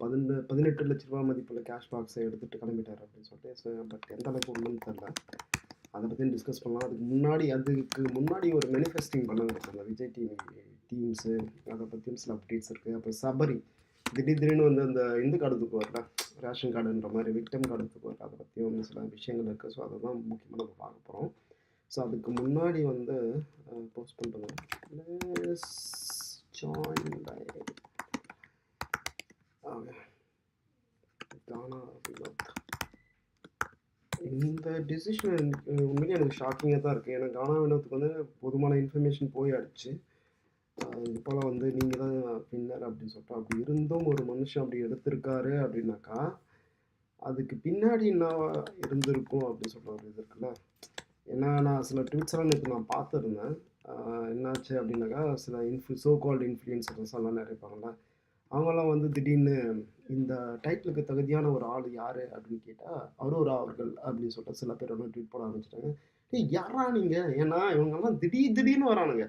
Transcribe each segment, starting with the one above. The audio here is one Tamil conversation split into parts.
18 லட்ச ரூபா மதிப்புள்ள கேஷ் பாக்ஸை எடுத்துகிட்டு கிளம்பிட்டார் அப்படின்னு சொல்லிட்டு. ஸோ பட் எந்த அளவுக்கு உண்மைன்னு தெரில. அதை பற்றியும் டிஸ்கஸ் பண்ணலாம். அதுக்கு முன்னாடி ஒரு மேனிஃபெஸ்டிங் பண்ணாங்க அந்த விஜய் டிவி டீம்ஸு. அதை பற்றியும் சில அப்டேட்ஸ் இருக்குது. அப்போ சபரி திடீர்னு வந்து அந்த இந்த கார்டு தூக்குவார்ல, ரேஷன் கார்டுன்ற மாதிரி விக்டம் கார்டு தூக்குவார். அதை பற்றியும் சில விஷயங்கள் இருக்குது. ஸோ அதை தான் முக்கியமாக நம்ம பார்க்க போகிறோம். ஸோ அதுக்கு முன்னாடி வந்து போஸ்ட் பண்ணுறது ஜாயின் பை கானா வினோத். இந்த டிசிஷன் உண்மையிலே எனக்கு ஷாக்கிங்காக தான் இருக்குது. ஏன்னா கானா வினோத்துக்கு வந்து போதுமான இன்ஃபர்மேஷன் போயாடுச்சு. இது போல் வந்து நீங்கள் தான் வின்னர் அப்படின்னு சொல்லிட்டு அப்படி இருந்தும் ஒரு மனுஷன் அப்படி எடுத்திருக்காரு அப்படின்னாக்கா அதுக்கு பின்னாடி என்ன இருந்திருக்கும் அப்படின்னு சொல்கிற ஒரு இது இருக்குல்ல. ஏன்னா நான் சில ட்வீட்ஸ்லாம் நேற்று நான் பார்த்துருந்தேன். என்னாச்சு அப்படின்னாக்கா சில சோ கால்டு இன்ஃப்ளூயன்சர்ஸ் எல்லாம் நிறைய இருப்பாங்கள்ல, அவங்கெல்லாம் வந்து திடீர்னு இந்த டைட்டிலுக்கு தகுதியான ஒரு ஆள் யார் அப்படின்னு கேட்டால் அரோரா அவர்கள் அப்படின்னு சொல்லிட்டு சில பேர் வந்து ட்வீட் போட ஆரம்பிச்சிட்டாங்க. யாரா நீங்கள்? ஏன்னா இவங்கெல்லாம் திடீர்னு வரானுங்க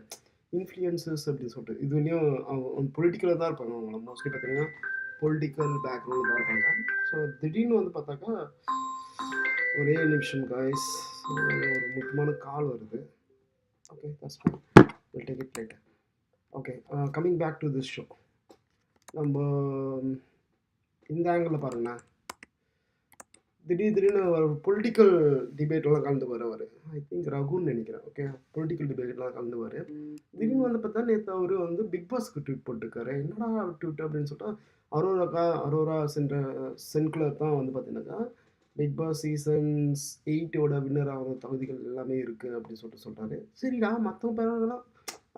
இன்ஃப்ளூயன்சர்ஸ் அப்படின்னு சொல்லிட்டு. இதுலேயும் அவங்க பொலிட்டிக்கலாக தான் இருப்பாங்க. அவங்கள மோஸ்ட்லி பார்த்தீங்கன்னா பொலிட்டிக்கல் பேக்ரவுண்ட் தான் இருப்பாங்க. ஸோ திடீர்னு வந்து பார்த்தாக்கா ஒரே நிமிஷம் காய்ஸ், ஒரு முக்கியமான கால் வருது. Okay, that's fine, will take it later. Okay, coming back to this show. நம்ம இந்த ஆங்கிளில் பாருங்கண்ணா, திடீர்னு ஒரு பொலிட்டிக்கல் டிபேட்லாம் கலந்துக்குவார் அவர். ஐ திங்க் ரகுன்னு நினைக்கிறேன். ஓகே, பொலிட்டிக்கல் டிபேட்லாம் கலந்துக்குவார். திடீர்னு வந்து பார்த்தா நேற்று அவர் வந்து பிக் பாஸ்க்கு ட்வீட் போட்டுருக்காரு. என்னடா ட்வீட் அப்படின்னு சொல்லிட்டு அரோரா சென்குலர் தான் வந்து பார்த்தீங்கன்னாக்கா பிக் பாஸ் சீசன்ஸ் 8ஓட வின்னர் ஆகிற தகுதிகள் எல்லாமே இருக்குது அப்படின்னு சொல்கிறாரு. சரிடா, மற்றவங்க பேரெல்லாம்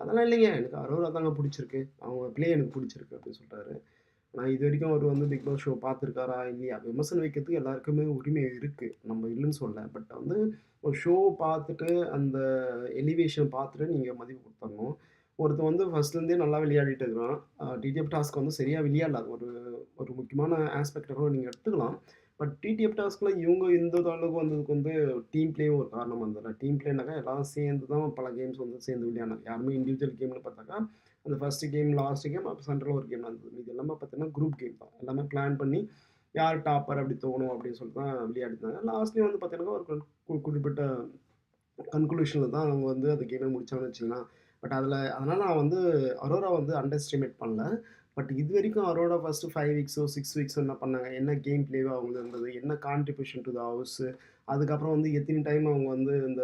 அதெல்லாம் இல்லைங்க, எனக்கு அரோரா தாங்க பிடிச்சிருக்கு, அவங்க ப்ளே எனக்கு பிடிச்சிருக்கு அப்படின்னு சொல்கிறாரு. நான் இது வரைக்கும் அவர் வந்து பிக் பாஸ் ஷோ பார்த்துருக்காரா இல்லையா, விமர்சனம் வைக்கிறதுக்கு எல்லாருக்குமே உரிமை இருக்குது, நம்ம இல்லைன்னு சொல்ல. பட் வந்து ஒரு ஷோ பார்த்துட்டு அந்த எலிவேஷன் பார்த்துட்டு நீங்கள் மதிப்பு கொடுத்துடணும். ஒருத்தர் வந்து ஃபஸ்ட்லேருந்தே நல்லா விளையாடிட்டு இருக்கிறான். டிடிஎஃப் டாஸ்க் வந்து சரியாக விளையாடல. அது ஒரு முக்கியமான ஆஸ்பெக்டை கூட நீங்கள் எடுத்துக்கலாம். பட் டிடிஎஃப் டாஸ்கில் இவங்க இந்த அளவுக்கு வந்ததுக்கு வந்து டீம் பிளேயும் ஒரு காரணம் வந்ததில்ல. டீம் பிளேனாக்கா எல்லாரும் சேர்ந்து தான் பல கேம்ஸ் வந்து சேர்ந்து விளையாடினாங்க. யாருமே இண்டிவிஜுவல் கேம்னு பார்த்தாக்கா அந்த ஃபஸ்ட்டு கேம், லாஸ்ட்டு கேம், அப்போ சென்ட்ரல் ஒரு கேம் நடந்தது. இது எல்லாமே பார்த்தீங்கன்னா குரூப் கேம் தான். எல்லாமே பிளான் பண்ணி யார் டாப்பர் அப்படி தோணும் அப்படின்னு சொல்லிட்டு தான் விளையாடினாங்க. லாஸ்ட்லேயும் வந்து பார்த்தீங்கன்னா ஒரு குறிப்பிட்ட கன்க்ளூஷனில் தான் அவங்க வந்து அந்த கேமை முடிச்சாங்கன்னு வச்சுக்கலாம். பட் அதனால் நான் வந்து அரோரா வந்து அண்டர் எஸ்டிமேட் பண்ணல. பட் இது வரைக்கும் அரோரா ஃபஸ்ட்டு 5 வீக்ஸோ 6 வீக்ஸோ என்ன பண்ணாங்க, என்ன கேம் பிளேவோ அவங்க இருந்தது, என்ன கான்ட்ரிபியூஷன் டு த ஹவுஸு, அதுக்கப்புறம் வந்து எத்தனை டைம் அவங்க வந்து இந்த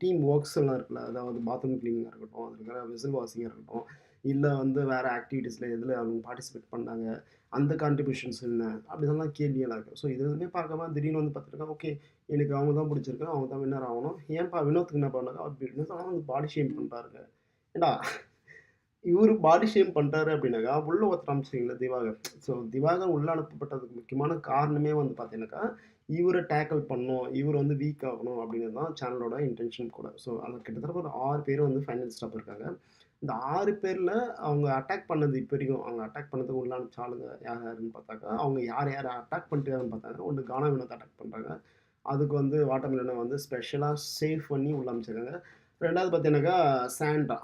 டீம் ஒர்க்ஸ் எல்லாம் இருக்குல்ல, அதாவது பாத்ரூம் கிளீனிங்காக இருக்கட்டும், அது இருக்கிற விசில் வாஷிங்காக இருக்கட்டும், இல்லை வந்து வேறு ஆக்டிவிட்டீஸில் எதில் அவங்க பார்ட்டிசிபேட் பண்ணாங்க, அந்த கான்ட்ரிபியூஷன்ஸ் என்ன அப்படிதான் கேள்வியெல்லாம் இருக்குது. ஸோ இது எதுவுமே பார்க்காம திடீர்னு வந்து பார்த்துருக்கா, ஓகே எனக்கு அவங்க தான் பிடிச்சிருக்கு, அவங்க தான் வின்னர் ஆகணும். ஏன்ப்பா வினோத்துக்கு என்ன பண்ணாங்க, வினோத் வந்து பாடி ஷேம் பண்ணுறாருங்க. ஏண்டா இவர் பாடி ஷேம் பண்ணுறாரு அப்படின்னாக்கா உள்ள ஒருத்தர் அனுப்பிச்சிங்களா திவாகர். ஸோ திவாகர் உள்ள அனுப்பப்பட்டதுக்கு முக்கியமான காரணமே வந்து பார்த்தீங்கன்னாக்கா இவரை டேக்கிள் பண்ணணும், இவர் வந்து வீக் ஆகணும் அப்படிங்கிறது தான் சேனலோட இன்டென்ஷன் கூட. ஸோ அது கிட்டத்தட்ட ஒரு 6 பேர் வந்து ஃபைனலிஸ்டாக இருக்காங்க. இந்த 6 பேரில் அவங்க அட்டாக் பண்ணது இப்போ வரைக்கும் அவங்க அட்டாக் பண்ணதுக்கு உள்ள அனுப்பிச்ச ஆளுங்க யாருன்னு பார்த்தாக்கா அவங்க யார் அட்டாக் பண்ணிட்டு பார்த்தாங்க. ஒன்று கானா வினோத் அட்டாக் பண்ணுறாங்க. அதுக்கு வந்து வாட்டர்மெலனை வந்து ஸ்பெஷலாக சேவ் பண்ணி உள்ள அனுப்பிச்சிருக்காங்க. ரெண்டாவது பார்த்தீங்கன்னாக்கா Santa,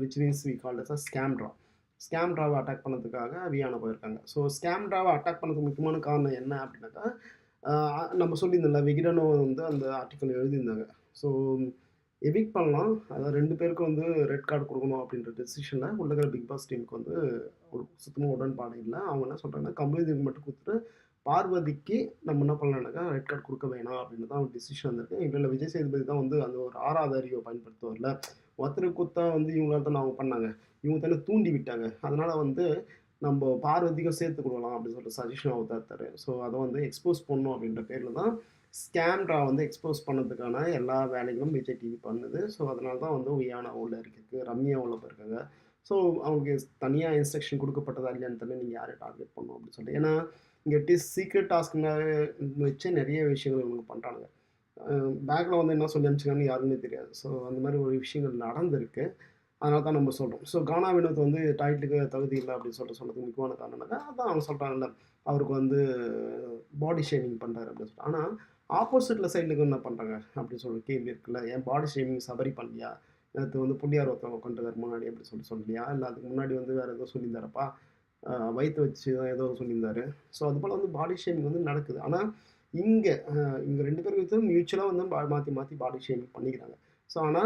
which means we called as scam ட்ராவை அட்டாக் பண்ணதுக்காக வியானா போயிருக்காங்க. ஸோ ஸ்கேம் ட்ராவை அட்டாக் பண்ணதுக்கு முக்கியமான காரணம் என்ன அப்படின்னாக்கா நம்ம சொல்லியிருந்தோம்ல, விகிடனோ வந்து அந்த ஆர்டிக்கல் எழுதியிருந்தாங்க. ஸோ எவிக் பண்ணலாம், அதாவது 2 பேருக்கும் வந்து ரெட் கார்டு கொடுக்கணும் அப்படின்ற டெசிஷனில் உள்ள இருக்கிற பிக் பாஸ் டீமுக்கு வந்து ஒரு சுத்தமாக உடன்பாடு இல்லை. அவங்க என்ன சொல்கிறாங்கன்னா கமல்தேவ் மட்டும் கொடுத்துட்டு பார்வதிக்கு நம்ம என்ன பண்ணலாம்னாக்கா ரெட் கார்டு கொடுக்க வேணாம் அப்படின்னு தான் ஒரு டிசிஷன் வந்திருக்கு. இதில் விஜய் சேதுபதி தான் வந்து அந்த ஒரு 6வது அறிவை பயன்படுத்துவார்ல, ஒருத்தருக்கு குத்தா வந்து இவங்களால தான் அவங்க பண்ணாங்க, இவங்க தானே தூண்டி விட்டாங்க, அதனால் வந்து நம்ம பார்வதிக்கும் சேர்த்து கொடுக்கலாம் அப்படின்னு சொல்லிட்டு சஜஷன் அவதாத்தாரு. ஸோ அதை வந்து எக்ஸ்போஸ் பண்ணணும் அப்படின்ற பேரில் தான் ஸ்கேம்ரா வந்து எக்ஸ்போஸ் பண்ணதுக்கான எல்லா வேலைகளும் விஜய் டிவி பண்ணுது. ஸோ அதனால தான் வந்து வியானா உள்ள இருக்குது, ரம்யா உள்ள போயிருக்காங்க. ஸோ அவங்களுக்கு தனியாக இன்ஸ்ட்ரக்ஷன் கொடுக்கப்பட்டதா இல்லையான்னு தெரியல, நீங்கள் யாரை டார்கெட் பண்ணணும் அப்படின்னு சொல்லிட்டு. ஏன்னா இங்கே சீக்ரெட் டாஸ்க் வச்சு நிறைய விஷயங்கள் இவங்க பண்ணுறாங்க. பேக்கில் வந்து என்ன சொல்லி அனுப்பிச்சிங்கன்னு யாருமே தெரியாது. ஸோ அந்த மாதிரி ஒரு விஷயங்கள் நடந்திருக்கு. அதனால தான் நம்ம சொல்கிறோம். ஸோ கானா வினோத் வந்து டைட்டிலுக்கு தகுதி இல்லை அப்படின்னு சொல்கிறதுக்கு முக்கியமான காரணம்னாக்கா அதான் அவங்க சொல்கிறாங்கல்ல, அவருக்கு வந்து பாடி ஷேமிங் பண்ணுறாரு அப்படின்னு சொல்லிட்டு. ஆனால் ஆப்போசிட்டில் சைடுக்கு என்ன பண்ணுறாங்க அப்படின்னு சொல்லி கேள்வி இருக்குல்ல, ஏன் பாடி ஷேமிங் சபரி பண்ணலையா, நேற்று வந்து புள்ளியார் ஒருத்தவங்க உட்காந்துருக்காரு முன்னாடி அப்படி சொல்லி சொல்லலையா, இல்லை அதுக்கு முன்னாடி வந்து வேறு எதுவும் சொல்லியிருந்தாரப்பா, வயித்த வச்சு தான் ஏதோ சொல்லியிருந்தாரு. ஸோ அதுபோல வந்து பாடி ஷேமிங் வந்து நடக்குது. ஆனா இங்க இங்க 2 பேருக்கு மியூச்சுவலா வந்து மாத்தி மாத்தி பாடி ஷேமிங் பண்ணிக்கிறாங்க. ஸோ ஆனா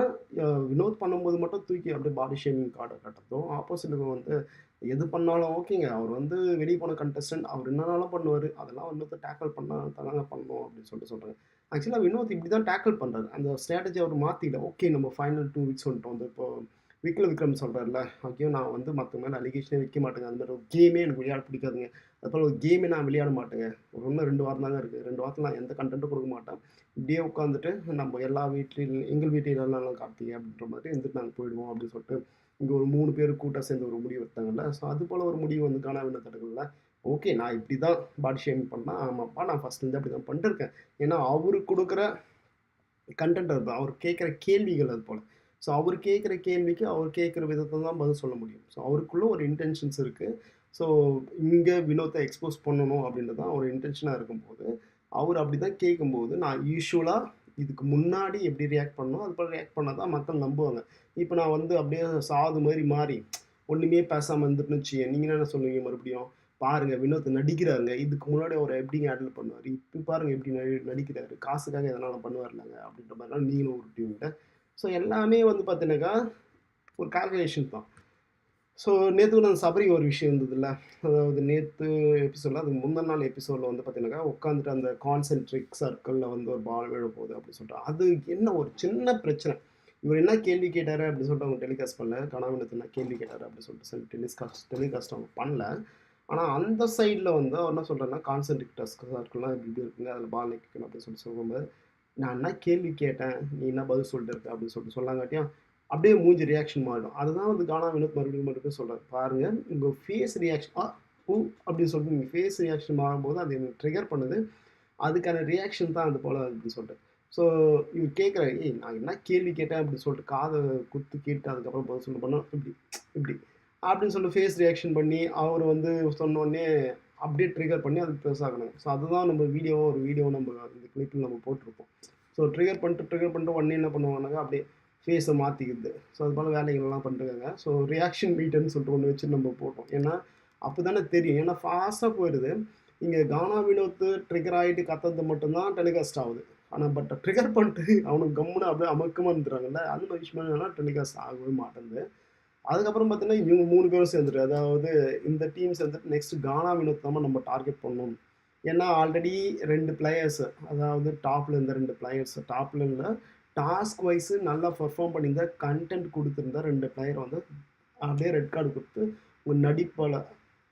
வினோத் பண்ணும்போது மட்டும் தூக்கி அப்படியே பாடி ஷேமிங் கார்ட காட்டுறதும், ஆப்போசிட்ல வந்து எது பண்ணாலும் ஓகேங்க. அவர் வந்து வெளிய போன கண்டஸ்டன்ட். அவர் என்னனாலும் பண்ணுவாரு. அதெல்லாம் இன்னொருத்தர் டேக்கிள் பண்ணா தானங்க பண்ணணும் அப்படின்னு சொல்லிட்டு சொல்றாங்க. ஆக்சுவலா வினோத் இப்படி தான் டேக்கிள் பண்றாரு. அந்த ஸ்ட்ராட்டஜி அவர் மாத்திக்கல. ஓகே நம்ம ஃபைனல் 2 வீக்ஸ் வந்துட்டோம். வந்து இப்போ விக்ரம் சொல்றாருல்ல, ஐயோ நான் வந்து மத்தவங்க மேல அலிகேஷனே வைக்க மாட்டேங்க. அந்த மாரி ஒரு கேமே எனக்கு விளையாட பிடிக்காதுங்க. அதுபோல ஒரு கேமே நான் விளையாட மாட்டேங்க. ஒரு இன்னும் 2 வாரம் தாங்க இருக்கு. 2 வாரத்துல நான் எந்த கன்டென்ட்டும் குடுக்க மாட்டேன். இப்படியே உட்காந்துட்டு நம்ம எல்லா வீட்லயும் எங்கள் வீட்டில் இல்லனாலும் கார்த்திகை அப்படின்ற மாதிரி இருந்துட்டு நாங்க போயிடுவோம் அப்படின்னு சொல்லிட்டு, இங்க ஒரு 3 பேர் கூட்டா சேர்ந்து ஒரு முடிவு எடுத்தாங்கல்ல. ஸோ அதுபோல ஒரு முடிவு வந்து கானா வினோத் ஓகே நான் இப்படிதான் பாடி ஷேமிங் பண்ணா, ஆமாப்பா நான் ஃபர்ஸ்ட்லேருந்து அப்படிதான் பண்ணிட்டுருக்கேன். ஏன்னா அவரு குடுக்குற கன்டென்ட் அதுதான். அவர் கேட்கிற கேள்விகள் அது போல. ஸோ அவர் கேட்கிற கேள்விக்கு அவர் கேட்கிற விதத்துல தான் பதில் சொல்ல முடியும். ஸோ அவருக்குள்ள ஒரு இன்டென்ஷன்ஸ் இருக்கு. ஸோ இங்க வினோத்த எக்ஸ்போஸ் பண்ணணும் அப்படின்றது தான் ஒரு இன்டென்ஷனா இருக்கும்போது, அவரு அப்படிதான் கேட்கும்போது, நான் யூசுவலா இதுக்கு முன்னாடி எப்படி ரியாக்ட் பண்ணனோ, அது போல ரியாக்ட் பண்ணா தான் மக்கள் நம்புவாங்க. இப்ப நான் வந்து அப்படியே சாது மாரி மாறி, ஒண்ணுமே பேசாம இருந்துட்டேன்னு வச்சுக்கங்க, நீங்க என்ன சொல்லுவீங்க மறுபடியும்? பாருங்க வினோத் நடிக்கிறாருங்க. இதுக்கு முன்னாடி அவர எப்படிங்க ஹேண்டில் பண்ணுவாரு? இப்ப பாருங்க எப்படி நடிக்கிறாரு. காசுக்காக எதனாலும் பண்ணுவாருலங்க அப்படின்ற மாரிலாம் நீங்களும் உருட்டுவீங்க. ஸோ எல்லாமே வந்து பார்த்தீங்கன்னாக்கா, ஒரு கால்குலேஷன் தான். ஸோ நேத்து கூட அந்த சபரி ஒரு விஷயம் இருந்ததுல்ல. அதாவது நேத்து எபிசோட்ல அதுக்கு முந்தின நாள் எபிசோட்ல வந்து பார்த்தீங்கன்னாக்கா, உட்காந்துட்டு அந்த கான்சென்ட்ரிக் சர்க்கிள்ல வந்து ஒரு பால் விழப்போகுது அப்படின்னு சொல்லிட்டு. அது என்ன ஒரு சின்ன பிரச்சனை. இவரு என்ன கேள்வி கேட்டாரு அப்படின்னு சொல்லிட்டு அவங்க டெலிகாஸ்ட் பண்ணல. கனாவினத்து என்ன கேள்வி கேட்டாரு அப்படின்னு சொல்லிட்டு டெலிகாஸ்ட் அவங்க பண்ணல. ஆனா அந்த சைட்ல வந்து அவர் என்ன சொல்றாருன்னா, கான்சென்ட்ரிக் சர்க்கிள்லாம் இப்படி இப்படி இருக்குங்க. அதில பால் நிக்கணும் அப்படின்னு சொல்லிட்டு சொல்லும்போது, நான் என்ன கேள்வி கேட்டேன், நீ என்ன பதில் சொல்லிட்டு இருக்க அப்படின்னு சொல்லிட்டு சொல்லாங்காட்டியும், அப்படியே மூஞ்சி ரியாக்ஷன் மாறிடும். அதுதான் வந்து கானா வினோத் மறுபடியும் மறுபடியும் சொல்றாரு. பாருங்க உங்க ஃபேஸ் ரியாக்ஷன் உ அப்படின்னு சொல்லிட்டு நீங்க ஃபேஸ் ரியாக்ஷன் மாறும்போது அது என்ன ட்ரிகர் பண்ணுது. அதுக்கான ரியாக்ஷன் தான் அது போல அப்படின்னு சொல்லிட்டு. ஸோ இவர் கேட்குறாரு, "ஏய் நான் என்ன கேள்வி கேட்டேன்?" அப்படின்னு சொல்லிட்டு காத குடுத்து கேட்டு அதுக்கப்புறம் பதில் சொல்ல போனா, இப்படி இப்படி அப்படின்னு சொல்லிட்டு ஃபேஸ் ரியாக்ஷன் பண்ணி அவர் வந்து சொன்னோனே அப்படியே ட்ரிகர் பண்ணி அது பெருசாகணும். ஸோ அதுதான் நம்ம ஒரு வீடியோ நம்ம இந்த கிளிப்பில் நம்ம போட்டிருப்போம். ஸோ ட்ரிகர் பண்ணிட்டு உடனே என்ன பண்ணுவாங்கன்னாக்கா, அப்படியே ஃபேஸை மாற்றிக்குது. ஸோ அது போல வேலைகள்லாம் பண்ணிருக்காங்க. ஸோ ரியாக்ஷன் மீட்டர்ன்னு சொல்லிட்டு ஒண்ணு வச்சு நம்ம போட்டோம். ஏன்னா, அப்பதானே தெரியும். ஏன்னா ஃபாஸ்ட்டா போயிடுது. இங்க கானா வினோத் ட்ரிகர் ஆயிட்டு கத்துறது மட்டும் தான் டெலிகாஸ்ட் ஆகுது. ஆனா ட்ரிகர் பண்ணிட்டு அவனுக்கு கம்முனு அப்படியே அமக்கமா இருந்துடுறாங்கல்ல, அந்த மாதிரி விஷயம் என்னன்னா டெலிகாஸ்ட் ஆகவே மாட்டேங்குது. அதுக்கப்புறம் பார்த்தீங்கன்னா, இவங்க 3 பேரும் சேர்ந்துட்டு, அதாவது இந்த டீம் சேர்ந்துட்டு நெக்ஸ்ட் கானா வினோத் தான் நம்ம டார்கெட் பண்ணணும். ஏன்னா ஆல்ரெடி 2 பிளேயர்ஸ் அதாவது டாப்ல இருந்த 2 பிளேயர்ஸ் டாப்ல இல்ல, டாஸ்க் வைஸ் நல்லா பெர்ஃபார்ம் பண்ணியிருந்த, கன்டென்ட் குடுத்திருந்த 2 பிளேயர் வந்து அப்படியே ரெட் கார்டு குடுத்து, உங்க நடிப்பால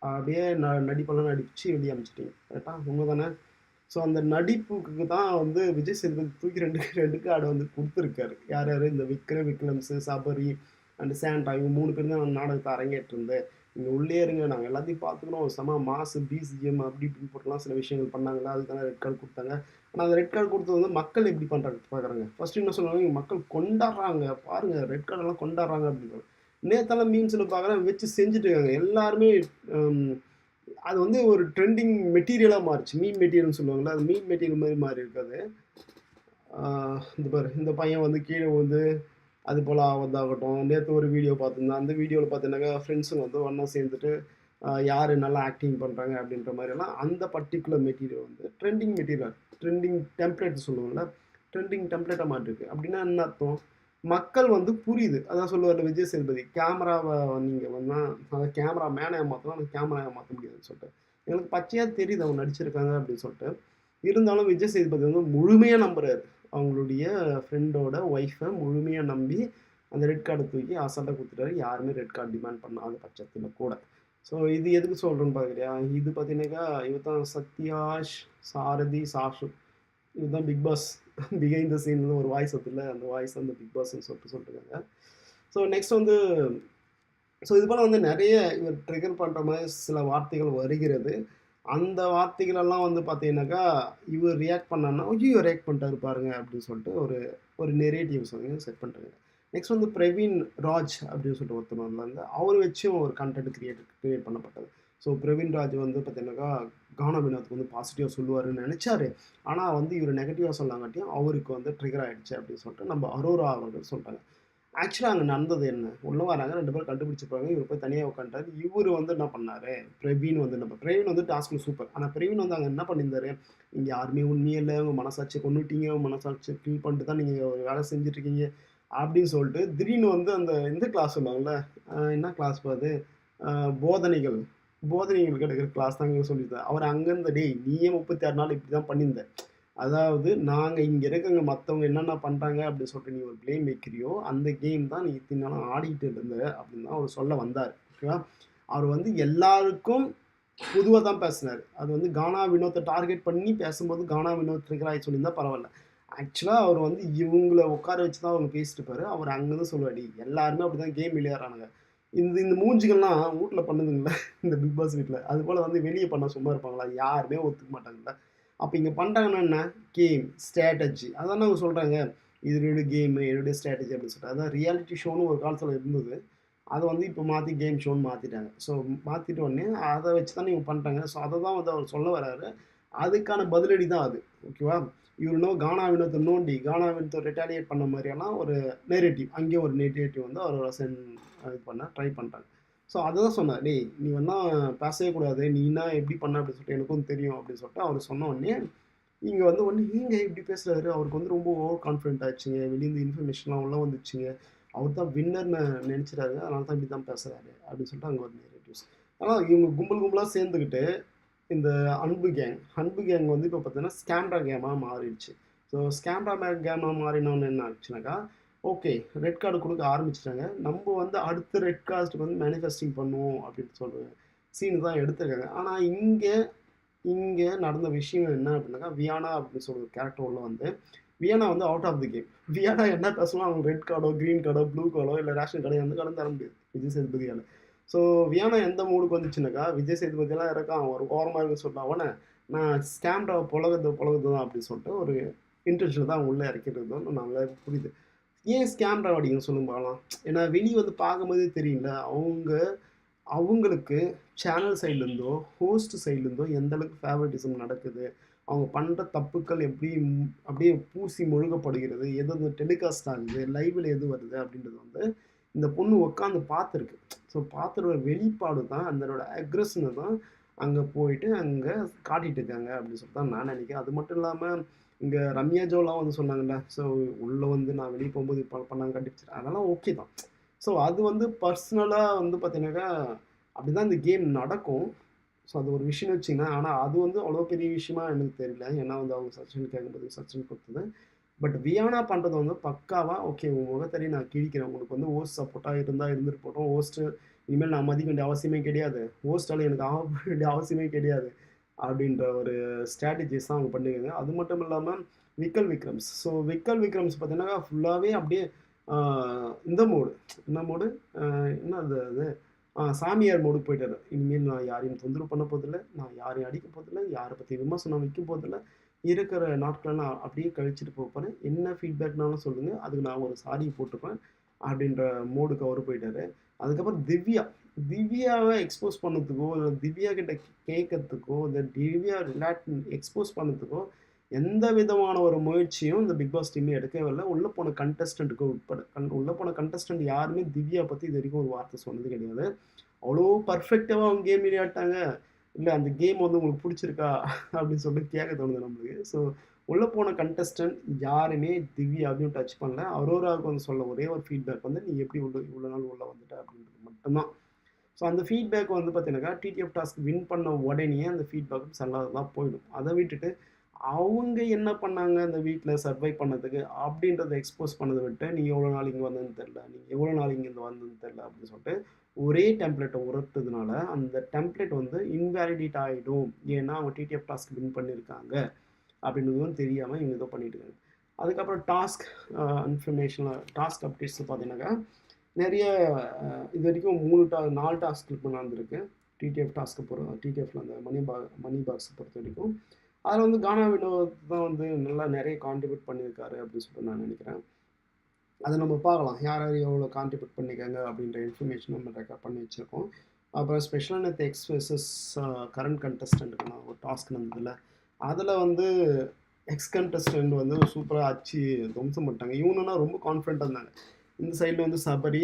அப்படியே நடிப்பெல்லாம் நடிச்சு வெளிய அனுப்பிச்சுட்டீங்க. கரெக்ட்டா? உண்ம தானே? ஸோ அந்த நடிப்புக்கு தான் வந்து விஜய் சேதுபதி தூக்கி 2 கார்டு வந்து குடுத்துருக்காரு. யார் யாரு? இந்த விக்ரம்ஸ், சபரி அண்ட் சாண்டா இவங்க 3 பேரும் தான் நாடகத்த அரங்கேற்றிருந்து, "நீங்க உள்ளயே இருங்க. நாங்க எல்லாத்தையும் பார்த்துக்குறோம். செம மாசு, பிஜிஎம் அப்படி இப்படின்னு போட்டுலாம் சில விஷயங்கள் பண்ணாங்கல்ல. அதுக்கான ரெட் கார்டு குடுத்தாங்க." ஆனா அந்த ரெட் கார்டு குடுத்தது வந்து மக்கள் எப்படி பண்றாங்க பார்க்குறாங்க. ஃபர்ஸ்ட் என்ன சொல்லுவாங்க, மக்கள் கொண்டாடுறாங்க. பாருங்க ரெட் கார்டெல்லாம் கொண்டாடுறாங்க அப்படின்றாங்க. நேத்தெல்லாம் மீம்ஸ்ல பார்க்குறேன் வச்சு செஞ்சுட்டு இருக்காங்க. எல்லாருமே ம் அது வந்து ஒரு ட்ரெண்டிங் மெட்டீரியலா மாறுச்சு. மீம் மெட்டீரியல்னு சொல்லுவாங்கல்ல. அது மீம் மெட்டீரியல் மாரி மாறியிருக்கு அது. இந்த பாரு இந்த பையன் வந்து கீழ விழுந்து அது போல ஆவறதாகட்டும். நேத்து ஒரு வீடியோ பார்த்திருந்தேன். அந்த வீடியோல பார்த்தீங்கன்னாக்கா, ஃப்ரெண்ட்ஸுங்க வந்து ஒண்ணா சேர்ந்துட்டு, யாரு நல்லா ஆக்டிங் பண்றாங்க அப்படின்ற மாரியெல்லாம் அந்த பர்ட்டிகுலர் மெட்டீரியல் வந்து ட்ரெண்டிங் டெம்ப்ளேட் சொல்லுவோம்ல. ட்ரெண்டிங் டெம்ப்ளேட்டா மாறிருக்கு. அப்படின்னா என்ன அர்த்தம்? மக்கள் வந்து புரியுது. அதான் சொல்லுவார்ல விஜய் சேதுபதி, கேமராவ நீங்க வேணா அதாவது கேமரா மேன ஏமாத்தலாம். ஆனா கேமரா ஏமாத்த முடியாதுன்னு சொல்லிட்டு. எங்களுக்கு பச்சையா தெரியுது அவங்க நடிச்சிருக்காங்க அப்படின்னு சொல்லிட்டு. இருந்தாலும் விஜய் சேதுபதி வந்து முழுமையா நம்புறாரு. அவங்களுடைய ஃப்ரெண்டோட ஒய்ஃப முழுமையா நம்பி, அந்த ரெட் கார்ட தூக்கி அசால்ட்டா குடுத்துட்டாரு. யாருமே ரெட் கார்ட் டிமாண்ட் பண்ணாத பட்சத்தில கூட. ஸோ இது எதுக்கு சொல்றேன்னு பார்க்குறியா? இது பார்த்தீங்கன்னாக்கா, இவர் தான் சத்யாஷ், சாரதி, சாஷு. இவர் தான் பிக் பாஸ் பிஹைண்ட் த சீன்ல ஒரு வாய்ஸ் வருதுல்ல, அந்த வாய்ஸ் வந்து பிக் பாஸ்ன்னு சொல்லிட்டுருக்காங்க. ஸோ நெக்ஸ்ட் வந்து இது போல வந்து நெறைய இவர் ட்ரிகர் பண்ற மாரி சில வார்த்தைகள் வருகிறது. அந்த வார்த்தைகளெல்லாம் வந்து பார்த்தீங்கன்னாக்கா, இவர் ரியாக்ட் பண்ணார்னா, "ஐய்யயோ! ரியாக்ட் பண்ணிட்டாரு பாருங்க" அப்படின்னு சொல்லிட்டு ஒரு ஒரு நெரேட்டிவ்ஸ் வந்து செட் பண்றாங்க. நெக்ஸ்ட் வந்து பிரவீன் ராஜ் அப்படின்னு சொல்லிட்டு ஒருத்தர் வந்தாங்க. அவர வச்சும் ஒரு கன்டென்ட் கிரியேட் பண்ணப்பட்டது. ஸோ பிரவீன் ராஜ் வந்து பார்த்தீங்கன்னாக்கா, கானா வினோத்துக்கு வந்து பாசிட்டிவா சொல்லுவாருன்னு நெனச்சாரு. ஆனா வந்து இவரு நெகட்டிவா சொல்லாங்காட்டியும், அவருக்கு வந்து ட்ரிகர் ஆயிடுச்சு அப்படின்னு சொல்லிட்டு நம்ம அரோரா அவர்கள் சொல்றாங்க. ஆக்சுவலா அங்க நடந்தது என்ன? உள்ள வராங்க 2 பேரும் கண்டுபிடிச்சுப்பாங்க. இவரு போய் தனியா உட்காந்துட்டாரு. இவரு வந்து என்ன பண்ணாரு, பிரவீன் வந்து டாஸ்க்ல சூப்பர். ஆனா பிரவீன் வந்து அங்க என்ன பண்ணியிருந்தாரு, "இங்க யாருமே உண்மையே இல்ல. உங்க மனசாட்சிய கொன்னுட்டீங்க. உங்க மனசாட்சிய கில் பண்ணிட்டு தான் நீங்க ஒரு வேலை செஞ்சுட்டு இருக்கீங்க." அப்படின்னு சொல்லிட்டு திடீர்னு வந்து அந்த இந்த கிளாஸ் சொல்லுவாங்கல்ல, என்ன கிளாஸ்ப்பா அது? அ போதனைகள். போதனைகள் கிடைக்கிற கிளாஸ் தாங்க சொல்லியிருந்தாரு. அவரு அங்கருந்து, "டேய் நீயே 36 நாள் இப்படி தான் பண்ணியிருந்த. அதாவது நாங்க இங்க இருக்கவங்க மத்தவங்க என்னென்ன பண்றாங்க அப்படின்னு சொல்லிட்டு நீ ஒரு ப்ளேம் வைக்கிறியோ, அந்த கேம் தான் நீ இத்தன நாளா ஆடிட்டு இருந்த அப்படின்னு தான் அவரு சொல்ல வந்தாரு. ஓகேவா? அவரு வந்து எல்லாருக்கும் பொதுவா தான் பேசினாரு. அது வந்து கானா வினோத்த டார்கெட் பண்ணி பேசும்போது கானா வினோத் ட்ரிகர் ஆயி சொல்லியிருந்தா பரவால்ல. ஆக்சுவலா அவர் வந்து இவங்கள உட்கார வச்சு தான் அவங்க பேசிட்டு இருப்பாரு. அவர் அங்கருந்து சொல்லுவாரு, "டேய் எல்லாருமே அப்படிதான் கேம் விளையாடுறானுங்க. இந்த இந்த மூஞ்சிகள்லாம் வூட்ல பண்ணுதுங்கல்ல, இந்த பிக் பாஸ் வீட்ல. அதுபோல வந்து வெளிய பண்ணா சும்மா இருப்பாங்களா? யாருமே ஒத்துக்க மாட்டாங்கல்ல. அப்ப இங்க பண்றாங்கன்னா என்ன? Game, strategy. அதானே அவங்க சொல்றாங்க. இது என்னுடைய கேமு, என்னுடைய ஸ்ட்ராட்டஜி அப்படின்னு சொல்லிட்டு. அதான் ரியாலிட்டி ஷோன்னு ஒரு காலத்துல இருந்தது. அத வந்து இப்ப மாத்தி கேம் ஷோன்னு மாத்திட்டாங்க. ஸோ மாத்திட்ட உடனே அத வச்சு தான் இவங்க பண்றாங்க. ஸோ அத தான் வந்து அவர் சொல்ல வராரு. அதுக்கான பதிலடி தான் அது. ஓகேவா? இவரு என்னவோ கானா வினோத்த நோண்டி, கானா வினோத்த ரிட்டாலியேட் பண்ண மாரியெல்லாம் ஒரு நேரேட்டிவ். அங்கேயும் ஒரு நேரேட்டிவ் வந்து அவரோட இது பண்ண ட்ரை பண்றாங்க. ஸோ அததான் சொன்னாரு. "டேய் நீ வேணா பேசவே கூடாது. நீ என்ன எப்படி பண்ண அப்படின்னு சொல்லிட்டு எனக்கும் தெரியும்." அப்படின்னு சொல்லிட்டு அவரு சொன்ன உடனே இங்க வந்து ஒண்ணு "ஏங்க இப்படி பேசுறாரு? அவருக்கு வந்து ரொம்ப ஓவர் கான்ஃபிடென்ட் ஆயிடுச்சுங்க. வெளியிருந்து இன்ஃபர்மேஷன்லாம் உள்ள வந்துச்சுங்க. அவர் தான் வின்னர்ன்னு நெனச்சுட்டாரு. அதனால தான் இப்படி தான் பேசுறாரு." அப்படின்னு சொல்லிட்டு அங்க ஒரு நேரேட்டிவ்ஸ். ஆனா இவங்க கும்பல் கும்பலா சேர்ந்துகிட்டு இந்த அன்பு கேங் வந்து இப்போ பார்த்தீங்கன்னா, ஸ்கேம்டா கேமா மாறிடுச்சு. ஸோ ஸ்கேம்டா கேமா மாறினோனே என்ன ஆச்சுனாக்கா, ஓகே ரெட் கார்டு குடுக்க ஆரம்பிச்சுட்டாங்க. நம்ப வந்து அடுத்த ரெட் காஸ்ட்க்கு வந்து மேனிஃபெஸ்டிங் பண்ணுவோம் அப்படின்னு சொல்ற சீன் தான் எடுத்திருக்காங்க. ஆனா இங்க இங்க நடந்த விஷயம் என்ன அப்படின்னாக்கா, வியானா அப்படின்னு சொல்ற ஒரு கேரக்டர் உள்ள வந்து, வியானா வந்து out of the game. Viana என்ன பேசலாம் அவங்க ரெட் கார்டோ, கிரீன் கார்டோ, ப்ளூ கார்டோ இல்ல ரேஷன் கார்டோ எந்த கார்டும் தர முடியாது. விஜய் சேதுபதியால. ஸோ வியானா எந்த மூடுக்கு வந்துச்சுனாக்கா, விஜய் சேதுபதிலாம் இருக்கான். ஒரு ஓரமா இருக்க சொல்லிட்டு அவன, நான் ஸ்கேம்டா பொழகுறது பொழகுறது தான் அப்படின்னு சொல்லிட்டு ஒரு இன்டென்ஷன்ல தான் உள்ள இறக்கிட்டு நல்லா புரியுது. ஏன் ஸ்கேம்டா அடிக்கணும் சொல்லுங்க பார்க்கலாம். ஏன்னா வெளிய வந்து பார்க்கும்போதே தெரியும்ல. அவங்களுக்கு சேனல் சைட்லேருந்தோ, ஹோஸ்ட் சைட்லேருந்தோ எந்த அளவுக்கு ஃபேவரட்டிசம் நடக்குது. அவங்க பண்ற தப்புக்கள் எப்படி அப்படியே பூசி முழுகப்படுகிறது. எது எது டெலிகாஸ்ட் ஆகுது, லைவ்ல எது வருது அப்படின்றது வந்து இந்த பொண்ணு உட்காந்து பார்த்துருக்கு. ஸோ பார்த்துற வெளிப்பாடு தான் அதனோட அக்ரஷன தான் அங்க போயிட்டு அங்க காட்டிட்டு இருக்காங்க அப்படின்னு சொல்லிட்டு தான் நான் நினைக்கிறேன். அது மட்டும் இல்லாம இங்க ரம்யா ஜோலாம் வந்து சொன்னாங்கல்ல. ஸோ உள்ள வந்து நான் வெளிய போம்போது பண்ணாங்க கண்டிச்சு அதெல்லாம் ஓகே தான். ஸோ அது வந்து பர்சனலா வந்து பார்த்தீங்கன்னாக்கா, அப்படிதான் இந்த கேம் நடக்கும். ஸோ அது ஒரு விஷயம்னு வச்சுக்கங்களேன். ஆனா அது வந்து அவ்வளோ பெரிய விஷயமா எனக்கு தெரியல. ஏன்னா வந்து அவங்க சஜஷன் கேட்கும்போது சஜஷன் குடுத்தது. பட் வியானா பண்றது வந்து பக்காவா, ஓகே உன் முகத்தடி நான் கிழிக்கிறேன். உனக்கு வந்து ஹோஸ்ட் சப்போர்ட்டா இருந்தா இருந்துட்டு போட்டும். இனிமேல் நான் மதிக்க வேண்டிய அவசியமே கிடையாது. ஹோஸ்ட்டால எனக்கு ஆக வேண்டிய அவசியமே கிடையாது. அப்படின்ற ஒரு ஸ்ட்ராட்டஜிஸ் தான் அவங்க பண்ணியிருக்காங்க. அது மட்டும் இல்லாம விக்கல் விக்ரம்ஸ். ஸோ விக்கல் விக்ரம்ஸ் பார்த்தீங்கன்னா, ஃபுல்லாவே அப்படியே ஆ இந்த மோடு. என்ன மோடு? அ என்னது அது? சாமியார் மோடுக்கு போயிட்டாரு. இனிமேல் நான் யாரையும் தொந்தரவு பண்ண போறதில்ல. நான் யாரையும் அடிக்க போறதில்ல. யார பத்தி விமர்சனம் வைக்க போறதில்ல. இருக்கிற நாட்கள நான் அப்படியே கழிச்சுட்டு போறேன். என்ன ஃபீட்பேக்னாலும் சொல்லுங்க. அதுக்கு நான் ஒரு சாரி போட்டுப்பேன். அப்படின்ற மோடுக்கு அவரு போயிட்டாரு. அதுக்கப்புறம் திவ்யா. திவ்யாவ எக்ஸ்போஸ் பண்ணதுக்கோ, இல்ல திவ்யா கிட்ட கேட்கறதுக்கோ, இந்த திவ்யா எக்ஸ்போஸ் பண்ணதுக்கோ, எந்த விதமான ஒரு முயற்சியும் இந்த பிக் பாஸ் டீம் எடுக்கவே இல்ல. உள்ள போன கண்டஸ்டன்ட்க்கு உட்பட. உள்ள போன கண்டஸ்டன்ட் யாருமே திவ்யா பத்தி இதுவரைக்கும் ஒரு வார்த்தை சொன்னது கிடையாது. அவ்வளோ பெர்ஃபெக்ட்டாவா அவங்க கேம் விளையாட்டாங்க. இல்ல அந்த கேம் வந்து உங்களுக்கு புடிச்சிருக்கா? அப்படின்னு சொல்லிட்டு கேட்க தோணுது நம்மளுக்கு. ஸோ உள்ள போன கண்டஸ்டன்ட் யாருமே திவ்யாவையும் டச் பண்ணல. அரோராவுக்கு வந்து சொல்ல ஒரே ஒரு ஃபீட்பேக் வந்து, "நீ எப்படி இவ்வளோ நாள் உள்ள வந்துட்ட?" அப்படின்றது மட்டும் தான். ஸோ அந்த ஃபீட்பேக் வந்து பார்த்தீங்கன்னாக்கா, டிடிஎஃப் டாஸ்க் வின் பண்ண உடனேயே அந்த ஃபீட்பேக்கும் செல்லாததா போயிடும். அத விட்டுட்டு, அவங்க என்ன பண்ணாங்க அந்த வீட்ல சர்வை பண்ணதுக்கு அப்படின்றத எக்ஸ்போஸ் பண்ணத விட்டு, "நீ எவ்வளோ நாள் இங்க வந்ததுன்னு தெரியல. நீ எவ்வளோ நாள் இங்க வந்ததுன்னு தெரியல." அப்படின்னு சொல்லிட்டு ஒரே டெம்ப்ளேட்ட உரத்துதுனால, அந்த டெம்ப்ளேட் வந்து இன்வேலிடேட் ஆயிடும். ஏன்னா, அவங்க டிடிஎஃப் டாஸ்க் வின் பண்ணியிருக்காங்க. அப்படின்றதும் தெரியாம இவங்க ஏதோ பண்ணிட்டு இருக்காங்க. அதுக்கப்புறம் டாஸ்க் டாஸ்க் அப்டேட்ஸ் பார்த்தீங்கன்னாக்கா, நெறைய இதுவரைக்கும் 4 டாஸ்க் இப்போ நடந்திருக்கு. டிடிஎஃப்ல அந்த மணி பாக்ஸ் பொறுத்தவரைக்கும். அதில வந்து கானா வினோத் தான் வந்து நல்லா நெறைய கான்ட்ரிபியூட் பண்ணியிருக்காரு அப்படின்னு சொல்லிட்டு நான் நெனைக்கிறேன். அத நம்ம பார்க்கலாம். யார் யார் எவ்வளோ கான்ட்ரிபியூட் பண்ணியிருக்காங்க அப்படின்ற இன்ஃபர்மேஷன் நம்ம ரெக்கார்ட் பண்ணி வச்சிருக்கோம். அப்புறம் ஸ்பெஷலா நேத்து எக்ஸ் வெர்சஸ் கரண்ட் கண்டஸ்டன்ட்க்கான ஒரு டாஸ்க் நடந்ததுல்ல. அதில வந்து எக்ஸ் கண்டஸ்டன்ட் வந்து சூப்பரா அடிச்சு துவம்சம் பண்ணிட்டாங்க. இவனுன்னா ரொம்ப கான்ஃபிடென்ட்டா இருந்தாங்க. இந்த சைடில் வந்து சபரி,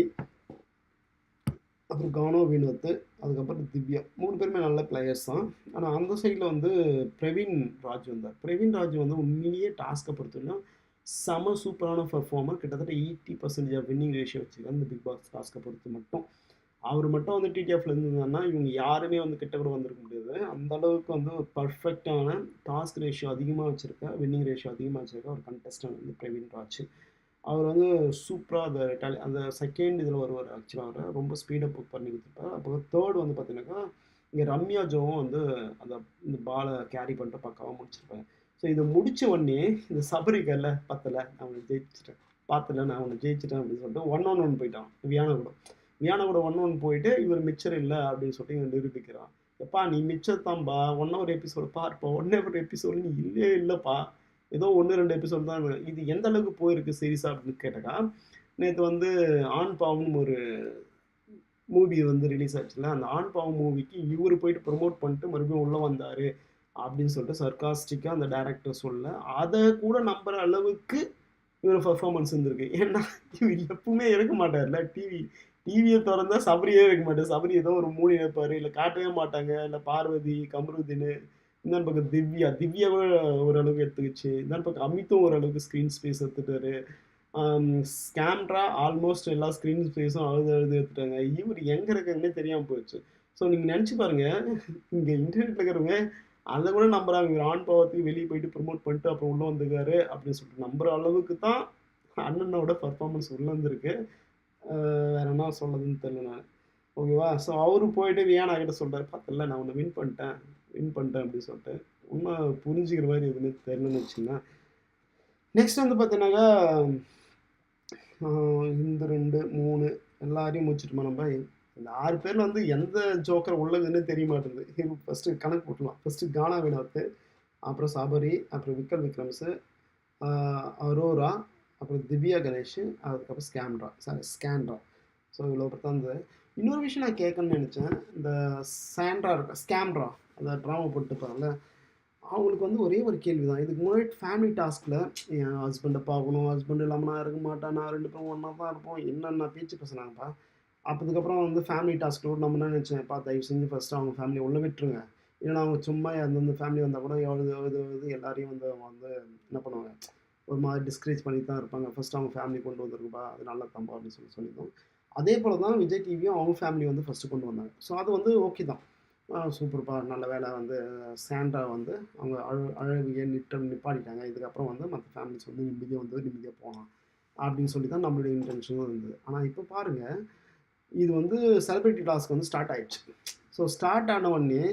அப்புறம் கானோ வினோத், அதுக்கப்புறம் திவ்யா 3 பேருமே நல்ல பிளேயர்ஸ் தான். ஆனால் அந்த சைடில் வந்து பிரவீன் ராஜ் வந்தார். பிரவீன் ராஜ் வந்து உண்மையிலேயே டாஸ்க்கை பொறுத்தவரைக்கும் செம சூப்பரான பர்ஃபார்மர். கிட்டத்தட்ட 80% ஆஃப் வின்னிங் ரேஷியோ வச்சுருக்காரு இந்த பிக் பாஸ் டாஸ்க்கை பொறுத்து மட்டும். அவர் மட்டும் வந்து டிடிஎஃப்ல இருந்திருந்தாருன்னா இவங்க யாருமே வந்து கிட்ட கூட வந்திருக்க முடியாது. அந்த அளவுக்கு வந்து ஒரு பர்ஃபெக்டான டாஸ்க் ரேஷியோ அதிகமாக வச்சுருக்க, வின்னிங் ரேஷியோ அதிகமாக வச்சுருக்க ஒரு கண்டஸ்டன்ட் வந்து பிரவீன் ராஜ். அவர் வந்து சூப்பராக அந்த செகண்ட் இதில் வருவார். ஆக்சுவலாக அவர் ரொம்ப ஸ்பீடப் பண்ணி கொடுத்துருப்பார். அப்புறம் தேர்ட் வந்து பார்த்தீங்கன்னாக்கா இங்கே ரம்யா ஜோவும் வந்து அந்த இந்த பாலை கேரி பண்ணிட்டு பக்காவாக முடிச்சிருப்பாங்க. ஸோ இதை முடிச்ச உடனே இந்த சபரிக்கல்ல பத்தலை நான் அவனை ஜெயிச்சிட்டேன், பார்த்தல நான் அவனை ஜெயிச்சிட்டேன் அப்படின்னு சொல்லிட்டு 1-on-1 போயிட்டான் வியானா கூட 1-1 போயிட்டு இவர் மிச்சர் இல்லை அப்படின்னு சொல்லிட்டு இவன் நிரூபிக்கிறான். எப்பா நீ மிச்சர் தான்பா, 1 hour எபிசோடு பார்ப்பா, 1 hour எபிசோடு நீ இல்லையே இல்லைப்பா, ஏதோ 1-2 எபிசோடு தான். இது எந்த அளவுக்கு போயிருக்கு சீரிஸா அப்படின்னு கேட்டக்கா, நேற்று வந்து ஆண் பாவம்னு ஒரு மூவி வந்து ரிலீஸ் ஆச்சுல, அந்த ஆண் பாவம் மூவிக்கு இவர் போயிட்டு ப்ரொமோட் பண்ணிட்டு மறுபடியும் உள்ளே வந்தார் அப்படின்னு சொல்லிட்டு சர்காஸ்டிக்காக அந்த டேரக்டர் சொல்ல, அதை கூட நம்புற அளவுக்கு இவர் பர்ஃபார்மன்ஸ் இருந்திருக்கு. ஏன்னா இவர் எப்பவுமே இருக்க மாட்டார்ல, டிவியை திறந்தா சபரியே இருக்க மாட்டார். சபரி ஏதோ ஒரு மூணு இருப்பார், இல்லை காட்டவே மாட்டாங்க. இல்லை பார்வதி, கமருதீன், இந்த பக்கம் திவ்யா கூட ஓரளவுக்கு எடுத்துக்கிச்சு. இந்த பக்கம் அமித்தும் ஓரளவுக்கு ஸ்க்ரீன் ஸ்பேஸ் எடுத்துட்டாரு. ஸ்கேம்ட்ரா ஆல்மோஸ்ட் எல்லா ஸ்க்ரீன் ஸ்பேஸும் அழுது எடுத்துட்டாங்க. இவர் எங்கே இருக்காங்கன்னே தெரியாமல் போயிடுச்சு. ஸோ நீங்கள் நினச்சி பாருங்க, இங்கே இன்டர்நெட்டில் இருக்கிறவங்க அதை கூட நம்புறாங்க. இவர் ஆண் பாவத்துக்கு வெளியே போயிட்டு ப்ரொமோட் பண்ணிட்டு அப்புறம் உள்ளே வந்துருக்காரு அப்படின்னு சொல்லிட்டு நம்புற அளவுக்கு தான் அண்ணனோட பர்ஃபார்மன்ஸ் உள்ளே வந்துருக்கு. வேற என்ன சொல்றதுன்னு தெரியல நான். ஓகேவா? ஸோ அவரு போயிட்டு வியானா கிட்ட சொல்றாரு, பார்த்தல நான் உன்னை வின் பண்ணிட்டேன் அப்படின்னு சொல்லிட்டு. இன்னும் புரிஞ்சுக்கிற மாதிரி எதுவுமே தெரியலன்னு வச்சுங்களேன். நெக்ஸ்ட் வந்து பார்த்தீங்கன்னாக்கா இந்த 2, 3 எல்லாரையும் முடிச்சுட்டுமா நம்ம. இந்த 6 பேரில் வந்து எந்த ஜோக்கர் உள்ளதுன்னு தெரிய மாட்டேங்குது. ஃபஸ்ட்டு கணக்கு போட்டுலாம். ஃபஸ்ட்டு கானா வினோத், அப்புறம் சபரி, அப்புறம் விக்ரம்ஸு, அரோரா, அப்புறம் திவ்யா கணேஷ், அதுக்கப்புறம் ஸ்கேண்ட்ரா. ஸோ இவ்வளோ தான் இருந்தது. இன்னொரு விஷயம் நான் கேட்கணும்னு நினச்சேன். இந்த ஸ்கேம்ட்ரா அந்த ட்ராமா போட்டுப்பாங்கல்ல, அவங்களுக்கு வந்து ஒரே ஒரு கேள்வி தான். இதுக்கு முன்னாடி ஃபேமிலி டாஸ்கில் என் ஹஸ்பண்டை பார்க்கணும், ஹஸ்பண்ட் இல்லாமல் நான் இருக்க மாட்டேன், நான் 2 பேரும் ஒன்றா தான் இருப்போம், என்னென்ன பேச்சு பேசுனாங்கப்பா. அப்போதுக்கப்புறம் வந்து ஃபேமிலி டாஸ்கில் நம்ம என்ன நினச்சேன்ப்பா, தயவு செஞ்சு ஃபஸ்ட்டு அவங்க ஃபேமிலியை உள்ள விட்டுருங்க. இல்லைனா அவங்க சும்மா அந்தந்த ஃபேமிலி வந்தால் கூட எவ்வளோ எல்லாரையும் வந்து அவங்க வந்து என்ன பண்ணுவாங்க, ஒரு மாதிரி டிஸ்கரேஜ் பண்ணிட்டு தான் இருப்பாங்க. ஃபஸ்ட்டு அவங்க ஃபேமிலி கொண்டு வந்துருக்குப்பா, அது நல்ல தம்பா அப்படின்னு சொல்லியிருந்தோம். அதே போல் தான் விஜய் டிவியும் அவங்க ஃபேமிலி வந்து ஃபஸ்ட்டு கொண்டு வந்தாங்க. ஸோ அது வந்து ஓகே தான், சூப்பர்ப்பா, நல்ல வேலை வந்து சாண்ட்ரா வந்து அவங்க அழகிய நிப்பாட்டிட்டாங்க. இதுக்கப்புறம் வந்து மற்ற ஃபேமிலிஸ் வந்து நிம்மதியாக போகலாம் அப்படின்னு சொல்லி தான் நம்மளுடைய இன்டென்ஷனும் இருந்தது. ஆனால் இப்போ பாருங்கள், இது வந்து செலிபிரிட்டி டாஸ்க் வந்து ஸ்டார்ட் ஆயிடுச்சு. ஸோ ஸ்டார்ட் ஆன உடனே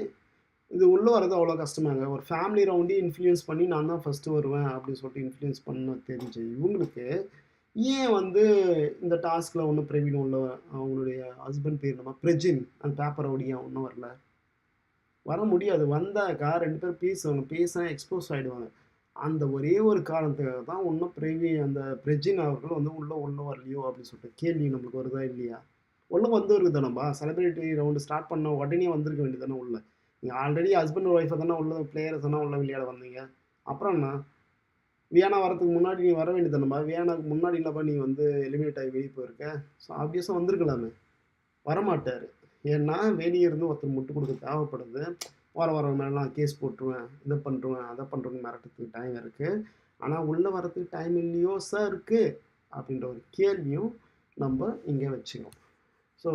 இது உள்ளே வரது அவ்வளோ கஷ்டமாங்க. ஒரு ஃபேமிலி ரவுண்டையும் இன்ஃப்ளூயன்ஸ் பண்ணி நான் தான் ஃபஸ்ட்டு வருவேன் அப்படின்னு சொல்லிட்டு இன்ஃப்ளூயன்ஸ் பண்ண தெரிஞ்ச இவங்களுக்கு ஏன் வந்து இந்த டாஸ்கில் ஒன்றும் பிரவீன் உள்ள அவங்களுடைய ஹஸ்பண்ட் பேர் நம்ம பிரஜின் அந்த பேப்பரை ஒடியா ஒன்றும் வர முடியாது. வந்தாக்கா 2 பேரும் பேசினா எக்ஸ்போஸ் ஆகிடுவாங்க. அந்த ஒரே ஒரு காரணத்துக்காக தான் இன்னும் அந்த பிரஜின் அவர்கள் வந்து உள்ளே வரலையோ அப்படின்னு சொல்லிட்டு கேள்வி நம்மளுக்கு வருதா இல்லையா? உள்ளே வந்துருக்கு தானேப்பா, செலிபிரிட்டி ரவுண்டு ஸ்டார்ட் பண்ண உடனே வந்திருக்க வேண்டியது தானே உள்ள. நீங்கள் ஆல்ரெடி ஹஸ்பண்ட் ஒய்ஃபை தானே உள்ள பிளேயர்ஸ் தானே உள்ள விளையாட வந்தீங்க. அப்புறம் என்ன, வியானா வரதுக்கு முன்னாடி நீ வர வேண்டியது தானேப்பா. வியானாக்கு முன்னாடி இல்லைப்பா நீ வந்து எலிமினேட் ஆகி வெளியே போயிருக்க. ஸோ ஆப்வியஸாக வந்திருக்கலாமே. வரமாட்டார். ஏன்னா வெளியே இருந்து ஒருத்தர் முட்டு கொடுக்க தேவைப்படுது. வர மேலாம் கேஸ் போட்டுருவேன், இதை பண்ணுருவேன், அதை பண்ணுறேன்னு மிரட்டுறதுக்கு டைம் இருக்குது. ஆனால் உள்ளே வரதுக்கு டைம் இல்லையோ சார் இருக்குது அப்படின்ற ஒரு கேள்வியும் நம்ம இங்கே வச்சுக்கணும். ஸோ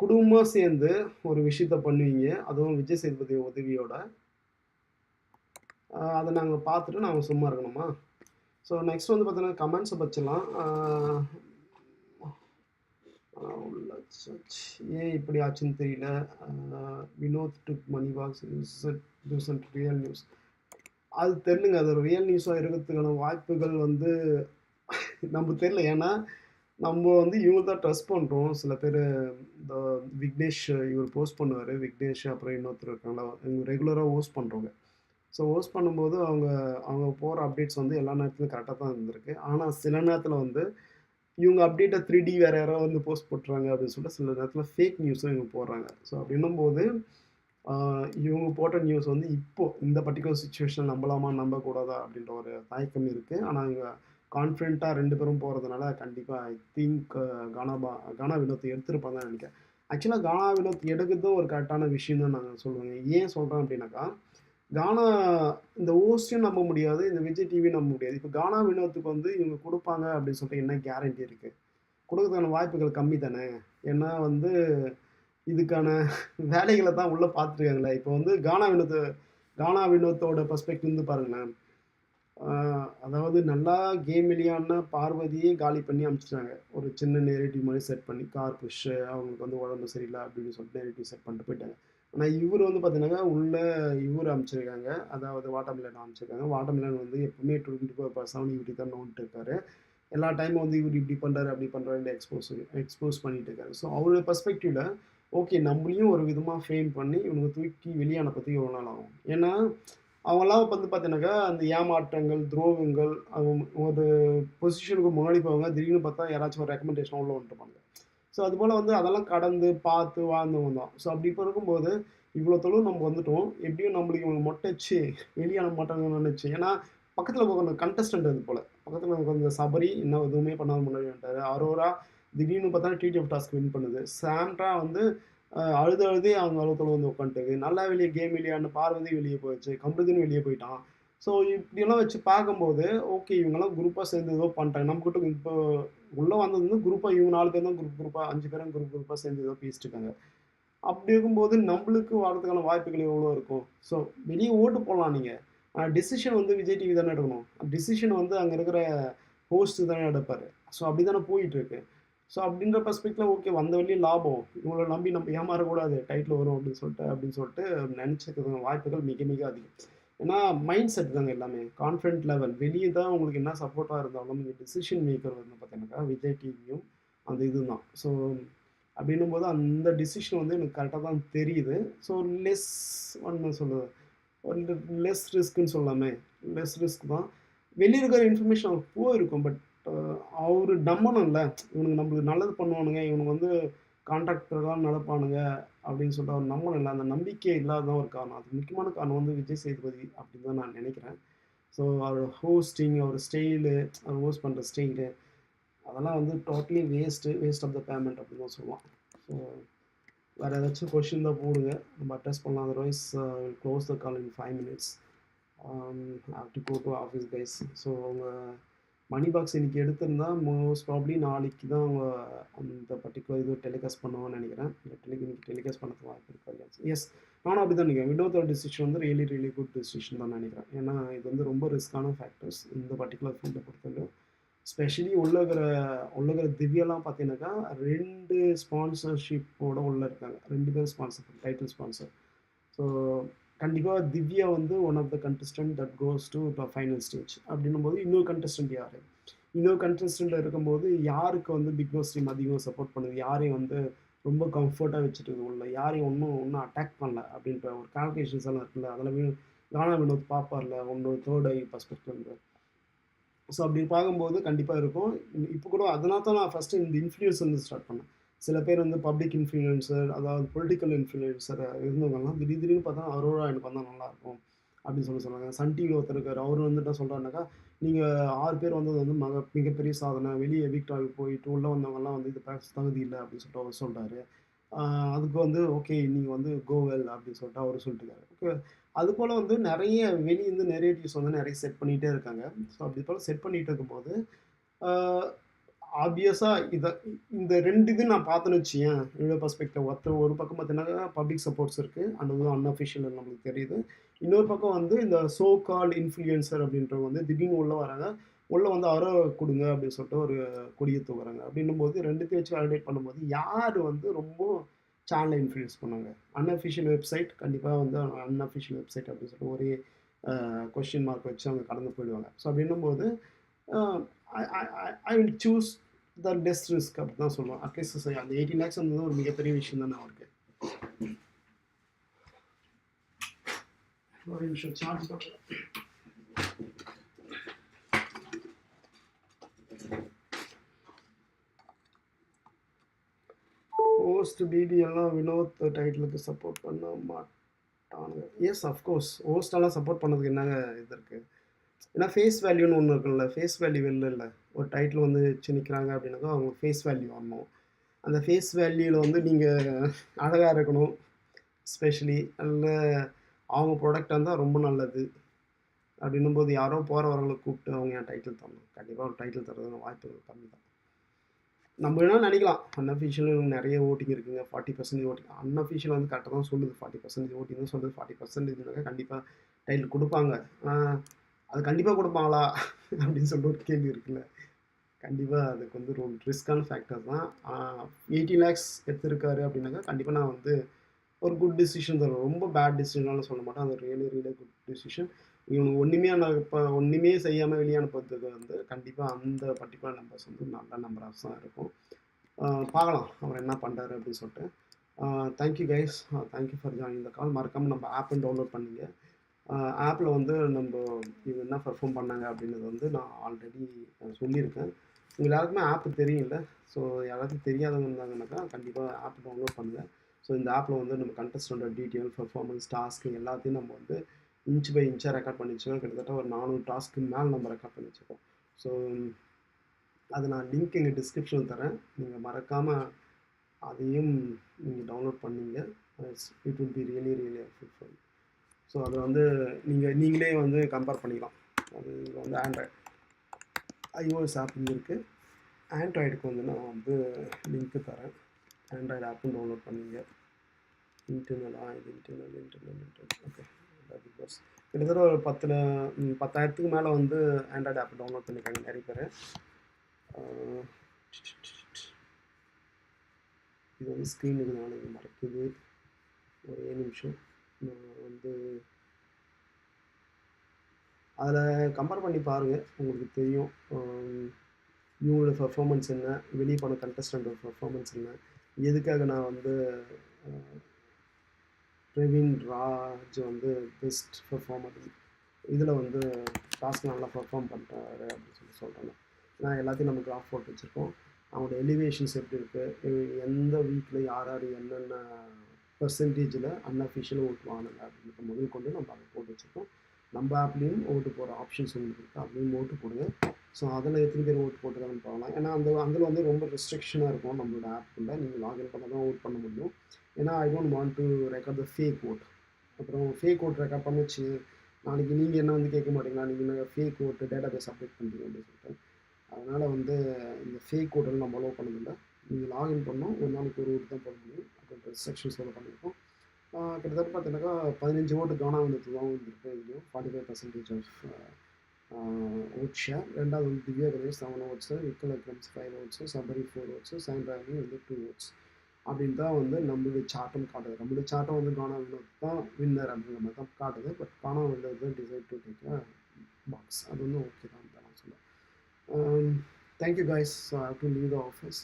குடும்பமாக சேர்ந்து ஒரு விஷயத்த பண்ணுவீங்க, அதுவும் விஜய் சேதுபதி உதவியோட. அதை நாங்கள் பார்த்துட்டு நாங்கள் சும்மா இருக்கணுமா? ஸோ நெக்ஸ்ட் வந்து பார்த்தீங்கன்னா கமெண்ட்ஸை வச்சுலாம். ஏன் இப்படி ஆச்சுன்னு தெரியல. வினோத் டுக் மணி பாக்ஸ் ரியல் நியூஸ் அது தெரிலுங்க. அது ரியல் நியூஸாக இருக்கிறதுக்கான வாய்ப்புகள் வந்து நம்ம தெரியல. ஏன்னா நம்ம வந்து இவங்க தான் ட்ரஸ்ட் பண்ணுறோம். சில பேர் இந்த விக்னேஷ் இவர் போஸ்ட் பண்ணுவார். விக்னேஷ் அப்புறம் இன்னொருத்தர் இருக்காங்களா, இவங்க ரெகுலராக ஹோஸ்ட் பண்ணுறவங்க. ஸோ ஹோஸ்ட் பண்ணும்போது அவங்க போகிற அப்டேட்ஸ் வந்து எல்லா நேரத்துலையும் கரெக்டாக தான் இருந்திருக்கு. ஆனால் சில நேரத்தில் வந்து இவங்க அப்டேட்டை 3D வேறு யாராவது வந்து போஸ்ட் போட்டுறாங்க அப்படின்னு சொல்லிட்டு சில நேரத்தில் ஃபேக் நியூஸும் இவங்க போடுறாங்க. ஸோ அப்படின்னும் போது இவங்க போட்ட நியூஸ் வந்து இப்போது இந்த பர்டிகுலர் சுச்சுவேஷன் நம்பலாமா நம்பக்கூடாதா அப்படின்ற ஒரு தயக்கம் இருக்குது. ஆனால் இவங்க கான்ஃபிடென்ட்டாக 2 பேரும் போகிறதுனால கண்டிப்பாக ஐ திங்க் கானா வினோத் எடுத்திருப்பாங்க தான் நினைக்கிறேன். ஆக்சுவலாக கானா வினோத் எடுக்கிறதும் ஒரு கரெக்டான விஷயம் தான் நான் சொல்லுவேங்க. ஏன் சொல்கிறேன் அப்படின்னாக்கா, கானா இந்த ஹோஸ்ட்டையும் நம்ப முடியாது, இந்த விஜய் டிவியும் நம்ப முடியாது. இப்போ கானா வினோத்துக்கு வந்து இவங்க குடுப்பாங்க அப்படின்னு சொல்லிட்டு என்ன கேரண்டி இருக்கு? குடுக்கறதுக்கான வாய்ப்புகள் கம்மி தானே. ஏன்னா வந்து இதுக்கான வேலைகள தான் உள்ள பார்த்துருக்காங்கல்ல. இப்போ வந்து கானா வினோத்தோட பெர்ஸ்பெக்டிவ் இருந்து பாருங்களேன். ஆ அதாவது நல்லா கேம் விளையாடின பார்வதியே காலி பண்ணி அனுப்பிச்சுட்டாங்க. ஒரு சின்ன நேரேட்டிவ் மாரி செட் பண்ணி, கார் புஷ்ஷு, அவங்களுக்கு வந்து உடம்பு சரியில்ல அப்படின்னு சொல்லிட்டு நேரேட்டிவ் செட் பண்ணிட்டு போயிட்டாங்க. ஆனா இவரு வந்து பார்த்தீங்கன்னாக்கா, உள்ள இவரு அனுப்பிச்சிருக்காங்க. அதாவது வாட்டர்மெலன் அனுப்பிச்சிருக்காங்க. வாட்டர்மெலன் வந்து எப்பவுமே 24/7 இப்படி தான் நோண்டிட்டு இருக்காரு. எல்லா டைமும் வந்து இவரு இப்படி பண்றாரு, அப்படி பண்றாருன்னு எக்ஸ்போஸ் பண்ணிட்டு இருக்காரு. ஸோ அவரோட பெர்ஸ்பெக்டிவ்ல ஓகே நம்மளையும் ஒரு விதமா ஃப்ரேம் பண்ணி இவனுங்க தூக்கி வெளிய அனுப்புறதுக்கு எவ்வளோ நாள் ஆகும்? ஏன்னா, அவங்கலாம் வந்து பார்த்தீங்கன்னாக்கா, அந்த ஏமாற்றங்கள், துரோகங்கள், ஒரு பொசிஷனுக்கு முன்னாடி போவாங்க. திடீர்னு பார்த்தா யாராச்சும் ஒரு ரெக்கமெண்டேஷன் உள்ள வந்துருப்பாங்க. ஸோ அதுபோல வந்து அதெல்லாம் கடந்து, பார்த்து வாழ்ந்தவங்க தான். ஸோ அப்படி இப்ப இருக்கும்போது, இவ்வளோ தொலைவு நம்ம வந்துட்டோம். எப்படியும் நம்மளுக்கு இவங்க மொட்டை அடிச்சு வெளிய அனுப்ப மாட்டாங்கன்னு நெனச்சு. ஏன்னா, பக்கத்துல உட்காந்த கண்டஸ்டன்ட் அது போல. பக்கத்துல உட்காந்த சபரி இன்னும் எதுவுமே பண்ணாம முன்னாடி வந்துட்டாரு. அரோரா திடீர்னு பார்த்தா டிடிஎஃப் டாஸ்க் வின் பண்ணுது. சாண்ட்ரா வந்து அழுது அழுதே அவங்க அலுவலகத்துல வந்து உட்காந்துட்டு. நல்லா வெளிய கேம் விளையாடின பார்வதி வெளிய போயிடுச்சு. கமருதீன் வெளிய போயிட்டான். ஸோ இப்படியெல்லாம் வச்சு பார்க்கும்போது, ஓகே இவங்கலாம் குரூப்பா சேர்ந்து ஏதோ பண்ட்டாங்க. நம்மகிட்ட இப்போ உள்ள வந்தது வந்து குரூப்பா இவங்க 4 பேர் தான் குரூப்பா 5 பேரும் குரூப்பா சேர்ந்து ஏதோ பேசிட்டு இருக்காங்க. அப்படி இருக்கும்போது நம்மளுக்கு வரதுக்கான வாய்ப்புகள் எவ்வளோ இருக்கும்? ஸோ வெளிய ஓட்டு போடலாம் நீங்க. ஆனா டிசிஷன் வந்து விஜய் டிவி தானே எடுக்கணும். டிசிஷன் வந்து அங்க இருக்கிற ஹோஸ்ட் தானே எடுப்பாரு. ஸோ அப்படி தானே போயிட்டு இருக்கு. ஸோ அப்படின்ற பெர்ஸ்பெக்டிவ்ல ஓகே வந்த வழியும் லாபம். இவங்கள நம்பி நம்ம ஏமாறக்கூடாது. டைட்டில் வரும் அப்படின்னு சொல்லிட்டு நினைச்சுக்கிறதுக்கான வாய்ப்புகள் மிக மிக அதிகம். ஏன்னா மைண்ட் செட் தாங்க எல்லாமே. Confident level. வெளிய தான் உங்களுக்கு என்ன சப்போர்ட்டா இருந்தாலும், நீங்க டிசிஷன் மேக்கர் வந்து பார்த்தீங்கன்னாக்கா, விஜய் டிவியும் அந்த இதுதான். ஸோ அப்படின்னும்போது அந்த டிசிஷன் வந்து எனக்கு கரெக்ட்டா தான் தெரியுது. ஸோ லெஸ் என்ன சொல்றது? ஒரு லெஸ் ரிஸ்க்ன்னு சொல்லலாமே. லெஸ் ரிஸ்க் தான். வெளிய இருக்கிற இன்ஃபர்மேஷன் அவருக்கு போயிருக்கும். பட் அவரு நம்பணும்ல. இவனுங்க நம்மளுக்கு நல்லது பண்ணுவானுங்க. இவனுங்க வந்து கான்ட்ராக்ட் பிரகாரம் நடப்பானுங்க அப்படின்னு சொல்லிட்டு அவர் நம்பணும்ல. அந்த நம்பிக்கை இல்லாததான் ஒரு காரணம். அதுக்கு முக்கியமான காரணம் வந்து விஜய் சேதுபதி அப்படின்னு தான் நான் நினைக்கிறேன். ஸோ அவரோட ஹோஸ்டிங், அவர் ஸ்டைலு, அவர் ஹோஸ்ட் பண்ற ஸ்டைலு அதெல்லாம் வந்து totally waste of the payment அப்படின்னு தான் சொல்லலாம். ஸோ வேறு ஏதாச்சும் கொஷின் தான் போடுங்க. நம்ம அட்ரஸ் பண்ணலாம். Otherwise close the call in 5 minutes. Have to go to office guys. So அவங்க மணி பாக்ஸ் இன்னைக்கு எடுத்திருந்தா மோஸ்ட் ப்ராப்ளி நாளைக்கு தான் அவங்க அந்த பர்டிகுலர் இது டெலிகாஸ்ட் பண்ணுவாங்கன்னு நினைக்கிறேன். இல்லை இன்னைக்கு டெலிகாஸ்ட் பண்ணதுக்கு வாய்ப்பு இருக்கா? எஸ் நானும் அப்படி தான் நினைக்கிறேன். வினோத்தோட டிசிஷன் வந்து ரியலி குட் டிசிஷன் தான் நினைக்கிறேன். ஏன்னா இது வந்து ரொம்ப ரிஸ்க்கான ஃபேக்டர்ஸ் இந்த பர்டிகுலர் ஃபீல்டை பொறுத்தவரைக்கும். ஸ்பெஷலி உள்ள இருக்கிற திவ்யாலாம் பார்த்தீங்கன்னாக்கா 2 ஸ்பான்சர்ஷிப்போட உள்ள இருக்காங்க. 2 பேர் ஸ்பான்சர் டைட்டில் ஸ்பான்சர். ஸோ கண்டிப்பா திவ்யா வந்து one of the contestant that goes to the final stage. அப்படின்னும்போது இன்னொரு கண்டஸ்டன்ட் யாரு? இன்னொரு கண்டஸ்டன்ட் இருக்கும்போது யாருக்கு வந்து பிக் பாஸ் டீம் அதிகமா சப்போர்ட் பண்ணுது? யாரையும் வந்து ரொம்ப கம்ஃபர்ட்டா வச்சுட்டுருக்கு உள்ள. யாரையும் ஒண்ணும் அட்டாக் பண்ணல அப்படின்ற ஒரு கால்குலேஷன்ஸ் எல்லாம் இருக்குல்ல. அதெல்லாம் கானா வினோத் பார்ப்பார்ல. உன்னோட 3 ஐ பெர்ஸ்பெக்டிவ்ல. ஸோ அப்படி பார்க்கும்போது கண்டிப்பாக இருக்கும். இப்போ கூட அதனால தான் நான் ஃபஸ்ட்டு இந்த இன்ஃப்ளூயன்ஸ் ஸ்டார்ட் பண்ணேன். சில பேர் வந்து பப்ளிக் இன்ஃப்ளூயன்சர், அதாவது பொலிட்டிக்கல் இன்ஃப்ளூயன்சர் இருந்தவங்கலாம் திடீர்னு பார்த்தா அரோரா எனக்கு வந்தா நல்லாயிருக்கும் அப்படின்னு சொன்னாங்க. சன் டிவியில் ஒருத்தர் இருக்காரு. அவர் வந்து என்ன சொல்றாருனாக்கா, நீங்கள் 6 பேர் வந்தது வந்து மிகப்பெரிய சாதனை. வெளியே எவிக்ட் ஆகி போயிட்டு உள்ள வந்தவங்கலாம் வந்து இது பேச தகுதி இல்லை அப்படின்னு சொல்லிட்டு அவர் சொல்றாரு. அதுக்கு வந்து ஓகே நீங்க வந்து கோ வெல் அப்படின்னு சொல்லிட்டு அவரு சொல்லிட்டுருக்காரு. ஓகே. அதுபோல வந்து நெறைய வெளியிருந்து நரேட்டிவ்ஸ் வந்து நெறைய செட் பண்ணிட்டே இருக்காங்க. ஸோ அப்படி போல செட் பண்ணிட்டு இருக்கும்போது, ஆ ஆப்வியஸா இந்த 2 இது நான் பார்த்தேன்னு வச்சுக்கயேன், என்னோட பெர்ஸ்பெக்டிவ் ஒரு பக்கம் பார்த்தீங்கன்னா, பப்ளிக் சப்போர்ட்ஸ் இருக்கு. அதுவும் அன்அஃபிஷியல் நம்மளுக்கு தெரியுது. இன்னொரு பக்கம் வந்து இந்த சோ கால்ட் இன்ஃப்ளூயன்சர் அப்படின்றவங்க வந்து திடீர்னு உள்ள வராங்க. உள்ள வந்து குடுங்க அப்படின்னு சொல்லிட்டு ஒரு கொடிய தூக்குறாங்க. அப்படின்னும்போது 2த்தையும் வச்சு வேலிடேட் பண்ணும்போது, யாரு வந்து ரொம்ப சேனல இன்ஃப்ளூயன்ஸ் பண்ணாங்க? அன்அஃபிஷியல் வெப்சைட் கண்டிப்பா வந்து அன்அஃபிஷியல் வெப்சைட் அப்படின்னு சொல்லிட்டு ஒரே கொஸ்டின் மார்க் வச்சு அவங்க கடந்து போயிடுவாங்க. ஸோ அப்படின்னும்போது uh I I I I will choose the less risk அப்படி தான் சொல்லுவேன். அட்லீஸ்ட் அந்த 18 லேக்ஸ் வந்தது ஒரு மிகப்பெரிய விஷயம் தானே அவருக்கு. ஒரு நிமிஷம் சார்ஜ் போட்டுறேன். ஹோஸ்ட் பிபி எல்லாம் வினோத் டைட்டிலுக்கு சப்போர்ட் பண்ண மாட்டானுங்க. எஸ் அஃப்கோர்ஸ் ஹோஸ்டெல்லாம் சப்போர்ட் பண்ணதுக்கு என்னங்க இது இருக்கு? ஏன்னா ஃபேஸ் வேல்யூன்னு ஒண்ணு இருக்குல்ல. ஃபேஸ் வேல்யூ இல்லல்ல. ஒரு டைட்டில் வந்து வச்சு நிக்கிறாங்க அப்படின்னாக்கா, அவங்க ஃபேஸ் வேல்யூ வரணும். அந்த ஃபேஸ் வேல்யூல வந்து நீங்க அழகா இருக்கணும். எஸ்பெஷலி நல்ல அவங்க ப்ராடக்ட்டா இருந்தா ரொம்ப நல்லது. அப்படின்னும்போது யாரோ போற வரவங்கள கூப்பிட்டு அவங்க ஏன் டைட்டில் தரணும்? கண்டிப்பா ஒரு டைட்டில் தர்றதுக்கான வாய்ப்புகள் கம்மி தான். நம்ம வேணா நெனைக்கலாம். அன்அஃபிஷியல்னு நெறைய ஓட்டிங் இருக்குங்க. 40% ஓட்டிங். அன்அஃபிஷியல் வந்து கரெக்ட்டா தான் சொல்லுது. 40% ஓட்டிங் தான் சொல்லுது. 40%னாக்க கண்டிப்பா டைட்டில் குடுப்பாங்க. ஆனா, அது கண்டிப்பா குடுப்பாங்களா? அப்படின்னு சொல்லிட்டு ஒரு கேள்வி இருக்குல்ல. கண்டிப்பா அதுக்கு வந்து ஒரு ரிஸ்க்கான ஃபேக்டர் தான். 80 லேக்ஸ் எடுத்திருக்காரு அப்படின்னாக்கா, கண்டிப்பா நான் வந்து ஒரு குட் டிசிஷன் தான். ரொம்ப பேட் டிசிஷன்லாம் சொல்ல மாட்டேன். அது ரியலி ரியலி குட் டிசிஷன். இவனுக்கு ஒண்ணுமே இப்ப ஒண்ணுமே செய்யாம வெளிய அனுப்புறதுக்கு வந்து கண்டிப்பா அந்த பர்ட்டிகுலர் நம்பர்ஸ் வந்து நல்ல நம்பர்ஸா தான் இருக்கும். அ பார்க்கலாம் அவர் என்ன பண்றாரு அப்படின்னு சொல்லிட்டு. Thank you guys. Thank you for joining the call. மறக்காம நம்ம ஆப்ப டவுன்லோட் பண்ணீங்க. ஆப்ல வந்து நம்ப இவங்க என்ன பெர்ஃபார்ம் பண்ணாங்க அப்படின்றத வந்து நான் ஆல்ரெடி சொல்லியிருக்கேன். உங்க எல்லாருக்குமே ஆப் தெரியும்ல. ஸோ யாராச்சும் தெரியாதவங்க இருந்தாங்கனாக்கா, கண்டிப்பா ஆப் டவுன்லோட் பண்ணுங்க. ஸோ இந்த ஆப்ல வந்து நம்ம கண்டஸ்டன்டோட டீட்டெயில், பெர்ஃபார்மன்ஸ், டாஸ்க் எல்லாத்தையும் நம்ம வந்து இன்ச் பை இன்ச்சா ரெக்கார்ட் பண்ணி வச்சுருக்கோம். கிட்டத்தட்ட ஒரு 400 டாஸ்க்கு மேல நம்ம ரெக்கார்ட் பண்ணி வச்சிருக்கோம். ஸோ அது நான் லிங்க் எங்க டிஸ்கிரிப்ஷன்ல தரேன். நீங்க மறக்காம அதையும் நீங்க டவுன்லோட் பண்ணீங்க. It will be really really helpful for you. So அது வந்து நீங்களே வந்து கம்பேர் பண்ணிக்கலாம். அது வந்து ஆண்ட்ராய்டு iOS ஆப் இங்கே இருக்குது. ஆண்ட்ராய்டுக்கு வந்து நான் வந்து லிங்க்கு தரேன். ஆண்ட்ராய்டு ஆப்பும் டவுன்லோட் பண்ணீங்க. இது இன்டர்னல் ஓகே. பிகாஸ் கிட்டத்தட்ட ஒரு 10,000க்கு மேலே வந்து ஆண்ட்ராய்டு ஆப் டவுன்லோட் பண்ணியிருக்காங்க நிறைய பேர். இது வந்து ஸ்க்ரீன் இதனால இது மறைக்குது. ஒரே நிமிஷம். நான் வந்து அதில் கம்பேர் பண்ணி பாருங்கள், உங்களுக்கு தெரியும். இவங்களோட பெர்ஃபார்மன்ஸ் என்ன, வெளியே போன கண்டஸ்டன்டோட பெர்ஃபார்மன்ஸ் என்ன, எதுக்காக நான் வந்து பிரவீன் ராஜ் வந்து பெஸ்ட் பெர்ஃபார்மர் இதில் வந்து டாஸ்க் நல்லா பெர்ஃபார்ம் பண்ணுறாரு அப்படின்னு சொல்கிறாங்க. நான் எல்லாத்தையும் நம்ம கிராஃப் போட்டு வச்சுருக்கோம். அவங்களோட எலிவேஷன்ஸ் எப்படி இருக்குது, எந்த வீக்கில் யார் யார் என்னென்ன பெர்சன்டேஜில் அன்அஃபிஷியல் ஓட்டு வாங்கினாங்க அப்படின்ற முதல் கொண்டு நம்ம அதை போட்டு வச்சுருக்கோம். நம்ம ஆப்லேயும் ஓட்டு போடுற ஆப்ஷன்ஸ் உங்களுக்கு இருக்குது. அதுலேயும் ஓட்டு போடுங்க. ஸோ அதில் எத்தனை பேர் ஓட்டு போட்டுருக்காங்கன்னு பார்க்கலாம். ஏன்னா அதில் வந்து ரொம்ப ரெஸ்ட்ரிக்ஷனாக இருக்கும் நம்மளோட ஆப்புக்குள்ளே. நீங்கள் லாகின் பண்ண தான் ஓட் பண்ண முடியும். ஏன்னா I don't want to record the fake vote. அப்புறம் ஃபேக் ஓட் ரெக்கார்ட் பண்ண வச்சு நாளைக்கு நீங்கள் என்ன வந்து கேட்க மாட்டீங்களா, நீங்கள் என்ன ஃபேக் ஓட்டு டேட்டா பேஸ் அப்டேட் பண்ணுறீங்க அப்படின்னு சொல்லிட்டு. அதனால் வந்து இந்த ஃபேக் ஓட்டெல்லாம் நம்ம அலோவ் பண்ணதில்லை. நீங்கள் லாகின் பண்ணோம், ஒரு நாளைக்கு ஒரு ஓட்டு தான் போட முடியும் அப்படின்ற ரெஸ்ட்ரிக்ஷன்ஸ் ஃபாலோ பண்ணியிருக்கோம். கிட்டத்தட்ட பார்த்தீங்கன்னாக்கா 15 ஓட்டு காணாம விழுந்தது தான் வந்துருக்கு. இதுலேயும் 45% ஆஃப் ஓட் ஷேர். ரெண்டாவது வந்து திவ்யா கணேஷ் 7 ஓட்ஸு, விக்கல் அக்ரம்ஸ் 5 ஓட்ஸு, சபரி 4 ஓட்ஸு, சாண்ட்ராணி வந்து 2 ஓட்ஸ் அப்படின்னு தான் வந்து நம்மளுடைய சார்ட்டும் காட்டுது. நம்மளுடைய சார்ட்டும் வந்து காணாம விழுந்தது தான் வின்னர் அப்படிங்கிற மாதிரி தான் காட்டுது. பட் காணாம விழுந்தது decide to take a box. அது வந்து ஓகே தான் நான் சொல்லுவேன். Thank you guys. So I have to leave the office.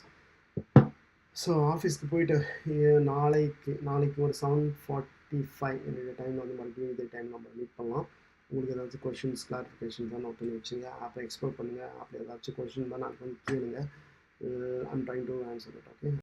So ஆஃபீஸ்க்கு போயிட்டு நாளைக்கு ஒரு 7:45 என்னுடைய டைமில் வந்து மறுபடியும் இதே டைம் நம்ம மீட் பண்ணலாம். உங்களுக்கு ஏதாச்சும் கொஷின்ஸ் கிளாரிஃபிகேஷன் தான் நோட் பண்ணி வச்சுங்க. ஆப்பை எக்ஸ்ப்ளோர் பண்ணுங்கள். ஆப்பில் ஏதாச்சும் கொஷின் தான் நான் வந்து கேளுங்க. I'm trying to answer it. Okay.